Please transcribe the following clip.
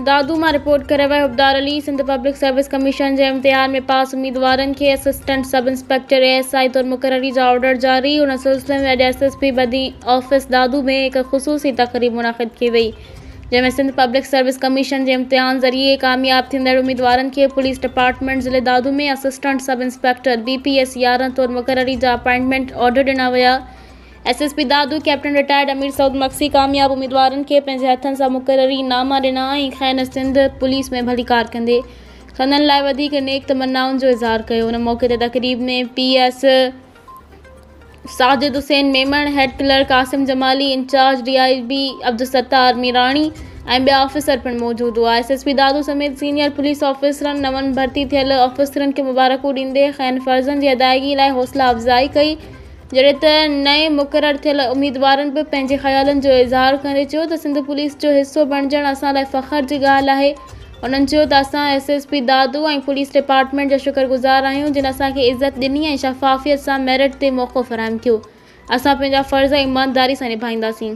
दादू मां रिपोर्ट करे वियो उबदार Ali. Sindh public service commission जे इम्तिहान में पास उम्मीदवारनि खे असिस्टेंट सब इंस्पेक्टर ASI तौर मुक़ररी जा ऑर्डर जारी। उन सिलसिले में अॼु SSP बदी ऑफिस दादू में एक ख़ुसूसी तक़रीब मुनाक़िद की वई, जंहिंमें सिंध पब्लिक सर्विस कमीशन जे इम्तिहान ज़रिए कामयाब थींदड़ उम्मीदवारनि खे पुलिस डिपार्टमेंट ज़िले दादू में असिस्टेंट सब इंस्पेक्टर BPS 11 तौर मुक़ररी जा अपॉइंटमेंट ऑर्डर ॾिना विया। SSP दादू कैप्टन रिटायर्ड अमीर सऊद मक्सी कामयाब उम्मीदवारनि खे पंहिंजे हथनि सां मुक़ररी नामा ॾिना ऐं खैन सिंध पुलिस में भली कार कंदे संदनि लाइ वधीक नेक तमन्नाउनि जो इज़हार कयो। उन मौक़े ते तक़रीब में PS Sajid Hussain Memon, head clerk Qasim Jamali, incharge DIB Abdulsattar Mirani ऐं ॿिया ऑफिसर पिणु मौजूदु हुआ। SSP दादू समेत सीनियर पुलिस ऑफिसरनि नवनि भर्ती थियल ऑफिसरनि खे मुबारकूं ॾींदे खैन फ़र्ज़नि जी अदायगी लाइ हौसला अफ़ज़ाई कई, जॾहिं त नए मुक़ररु थियल उम्मीदवारनि बि पंहिंजे ख़्यालनि जो इज़हार करे चयो त सिंध पुलिस जो हिसो बणिजणु असां लाइ फ़ख़्र जी ॻाल्हि आहे। उन्हनि चयो त असां SSP दादू ऐं पुलिस डिपार्टमेंट जा शुक्रगुज़ार आहियूं, जिन असांखे इज़त ॾिनी ऐं शफ़ाफ़ियत सां मेरिट ते मौक़ो फ़राहम कयो। असां पंहिंजा फ़र्ज़ ईमानदारी सां निभाईंदासीं।